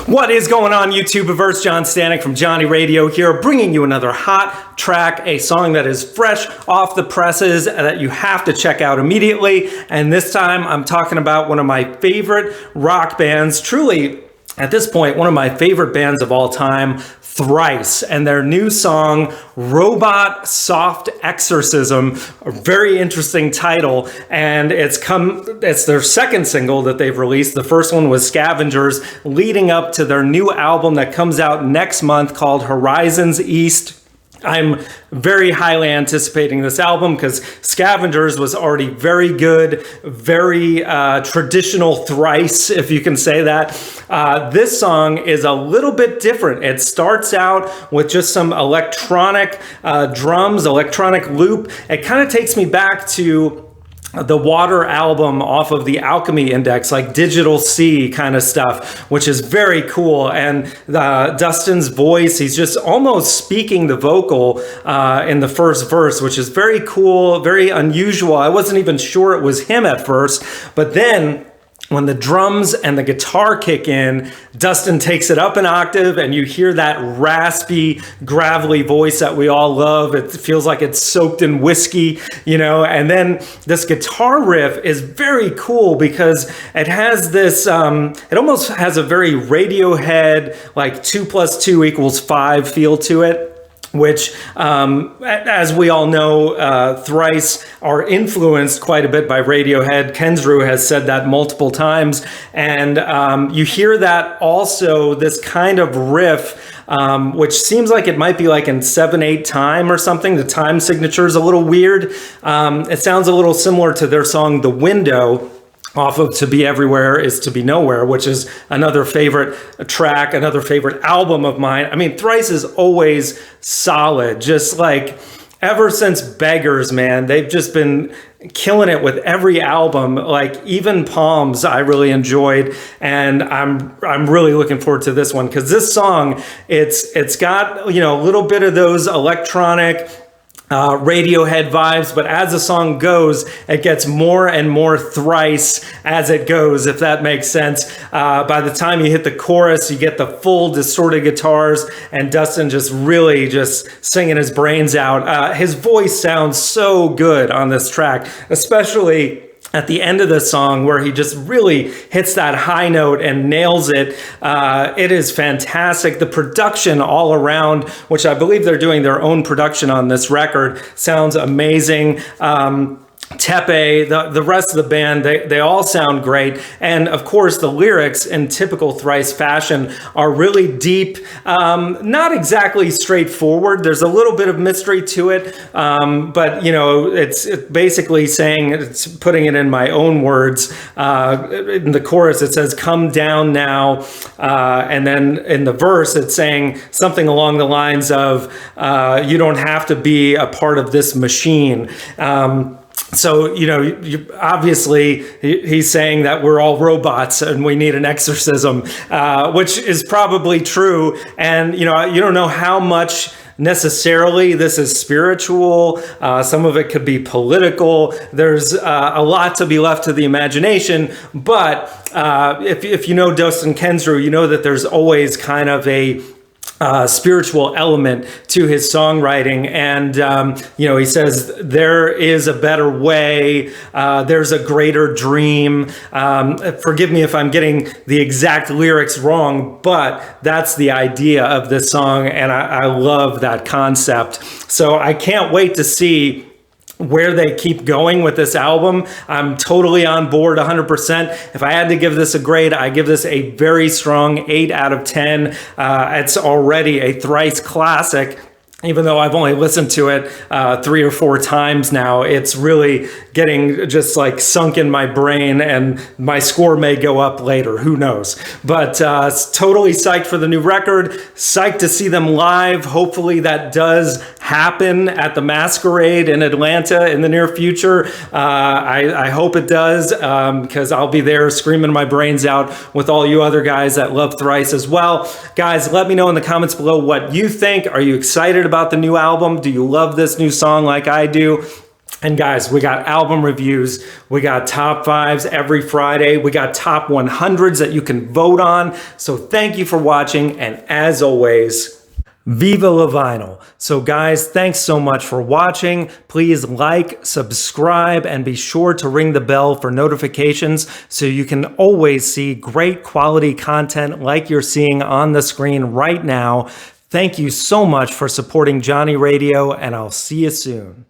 What is going on, YouTubeverse? John Stanek from Johnny Radio here, bringing you another hot track, a song that is fresh off the presses that you have to check out immediately. And this time I'm talking about one of my favorite rock bands, truly at this point, one of my favorite bands of all time, Thrice, and their new song, Robot Soft Exorcism, a very interesting title, and it's their second single that they've released. The first one was Scavengers, leading up to their new album that comes out next month called Horizons East. I'm very highly anticipating this album because Scavengers was already very good, very traditional Thrice, if you can say that. This song is a little bit different. It starts out with just some electronic drums, electronic loop. It kind of takes me back to the Water album off of the Alchemy Index, like Digital C kind of stuff, which is very cool. And Dustin's voice, he's just almost speaking the vocal in the first verse, which is very cool, very unusual. I wasn't even sure it was him at first, but then when the drums and the guitar kick in, Dustin takes it up an octave and you hear that raspy, gravelly voice that we all love. It feels like it's soaked in whiskey, you know, and then this guitar riff is very cool because it has this, it almost has a very Radiohead, like 2 + 2 = 5 feel to it. Which, as we all know, Thrice are influenced quite a bit by Radiohead. Kensrue has said that multiple times. And you hear that also, this kind of riff, which seems like it might be like in 7/8 time or something. The time signature is a little weird. It sounds a little similar to their song, The Window, off of To Be Everywhere Is To Be Nowhere, which is another favorite track, another favorite album of mine. I mean, Thrice is always solid, just like ever since Beggars, man. They've just been killing it with every album. Like even Palms I really enjoyed, and I'm really looking forward to this one because this song, it's got, you know, a little bit of those electronic Radiohead vibes, but as the song goes, it gets more and more Thrice as it goes, if that makes sense. By the time you hit the chorus, you get the full distorted guitars and Dustin just really just singing his brains out. His voice sounds so good on this track, especially at the end of the song where he just really hits that high note and nails it. It is fantastic. The production all around, which I believe they're doing their own production on this record, sounds amazing. Tepe, the rest of the band, they all sound great. And of course, the lyrics in typical Thrice fashion are really deep, not exactly straightforward. There's a little bit of mystery to it, but you know, it's basically saying, it's putting it in my own words. In the chorus, it says, "Come down now," and then in the verse, it's saying something along the lines of, "You don't have to be a part of this machine." So, you know, obviously he's saying that we're all robots and we need an exorcism, which is probably true. And, you know, you don't know how much necessarily this is spiritual. Some of it could be political. There's a lot to be left to the imagination. But if you know Dustin Kensrue, you know that there's always kind of a spiritual element to his songwriting. And, you know, he says, there is a better way. There's a greater dream. Forgive me if I'm getting the exact lyrics wrong, but that's the idea of this song. And I love that concept. So I can't wait to see where they keep going with this album. I'm totally on board 100%. If I had to give this a grade, I give this a very strong 8 out of 10. It's already a Thrice classic. Even though I've only listened to it 3 or 4 times now, it's really getting just like sunk in my brain, and my score may go up later, who knows. But totally psyched for the new record, psyched to see them live. Hopefully that does happen at the Masquerade in Atlanta in the near future. I hope it does, because I'll be there screaming my brains out with all you other guys that love Thrice as well. Guys, let me know in the comments below what you think. Are you excited about the new album? Do you love this new song like I do? And guys, we got album reviews, we got top fives every Friday, we got top 100s that you can vote on. So thank you for watching, and as always, Viva la vinyl. So guys, thanks so much for watching. Please like, subscribe, and be sure to ring the bell for notifications so you can always see great quality content like you're seeing on the screen right now. Thank you so much for supporting Johnny Radio, and I'll see you soon.